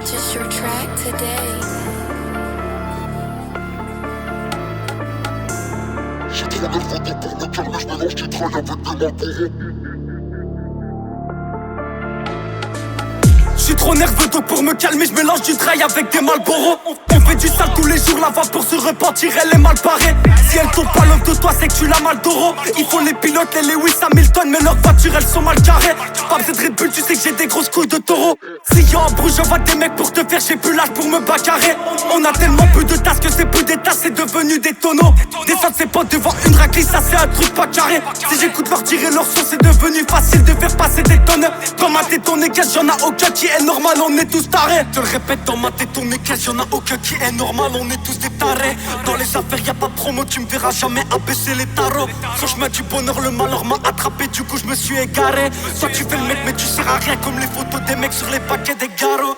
Purchase your track today. J'ai trop de photos pour me calmer, je mélange du trail avec des Marlboro. J'suis trop nerveux donc pour me calmer, je mélange du trail avec des Marlboro. On fait du sale tous les jours là-bas pour se repentir, elle est mal parée. Si elle tombe pas l'homme de toi, c'est que tu l'as mal d'oro. Il faut les pilotes, les Lewis Hamilton, mais leurs voitures elles sont mal carrées. Pas besoin de Red Bull, tu sais que j'ai des grosses couilles de taureau. Si y'a un bruit, j'envoie des mecs pour te faire, j'ai plus l'âge pour me bagarrer. On a tellement peu de tasses que c'est plus des tasses, c'est devenu des tonneaux. Descendre ses potes devant une raclisse, ça c'est un truc pas carré. Si j'écoute leur tirer leur son, c'est devenu facile de faire passer des tonnes. Dans ma tête, on est cash, y'en a aucun qui est normal, on est tous tarés. Je te le répète, dans ma tête, on est cash, y'en a aucun qui est normal, on est tous des tarés. Dans les affaires, y'a pas de promo, tu me verras jamais abaisser les tarots. Sur chemin du bonheur, le malheur m'a attrapé, du coup je me suis égaré. Soit tu fais le mec, mais tu sers à rien, comme les photos des mecs sur les paquets des garos.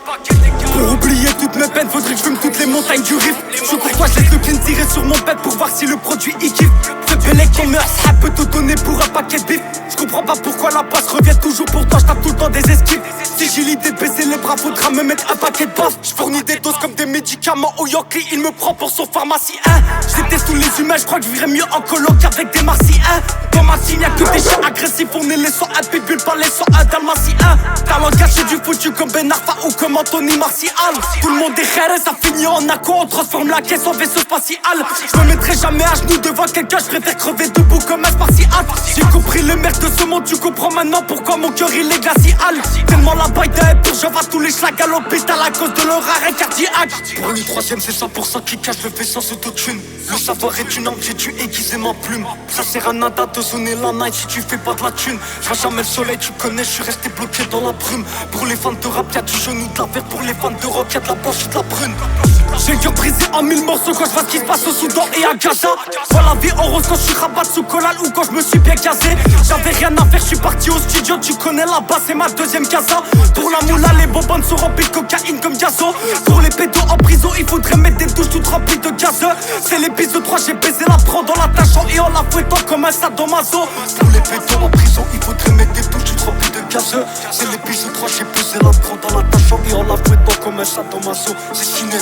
Pour oublier toutes mes peines, faudrait que je fume toutes les montagnes du riff. Je courtois, je laisse le clean tirer sur mon bed pour voir si le produit y kiffe. Ce bélec qu'on meurt, ça peut tout donner pour un paquet de bif. Je comprends pas pourquoi la passe revient toujours, pourtant j'tape tout le temps des esquives. Si j'ai l'idée de baisser les bras, faudra me mettre un paquet de baffes. J'fournis des doses comme des médicaments au Yankee, il me prend pour son pharmacien. Je déteste tous les humains, j'crois que je vivrais mieux en coloc avec des martiens. Dans ma team y'a que des chiens agressifs, on est les 101 pitbull, pas les 101 dalmatiens. Talent caché du foutu comme Ben Arfa ou comme Anthony Martial. Tout le monde est rare, ça finit en acco, on transforme la caisse en vaisseau spatial. Je me mettrai jamais à genoux devant quelqu'un, je préfère crever debout comme un spartiate. J'ai compris le merde de ce monde, tu comprends maintenant pourquoi mon cœur il est glacial. Tellement la baille d'un pour j'envoie tous les schlags à l'hôpital à cause de leur arrêt cardiaque. Pour le troisième c'est 100% qui cache le fait sans autotune. Le savoir est une arme, j'ai dû aiguiser ma plume. Ça sert à nada de sonner la night si tu fais pas de la thune. Je vois jamais le soleil, tu connais, je suis resté bloqué dans la brume. Pour les fans de rap y'a du jaune ou de la vert, pour les fans de rock y'a de la blanche ou de la brune. J'ai le cœur brisé en 1000 morceaux quand je vois ce qui se passe au Soudan et à Gaza. Vois la vie en rose quand je suis rabat sous collal ou quand je me suis bien casé. J'avais rien à faire, je suis parti au studio, tu connais là-bas, c'est ma deuxième casa. Pour la moula, les bonbonnes sont remplies de cocaïne comme Gazo. Pour les pédos en prison, il faudrait mettre des douches toutes remplies de gaz. C'est l'épisode 3, j'ai baisé la prendre en l'attachant et en la fouettant comme un sadomaso. Pour les pédos en prison, il faudrait mettre des douches toutes remplies de gaz. C'est l'épisode 3, j'ai baisé la prendre en l'attachant et en la fouettant comme un sadomaso. C'est ciné.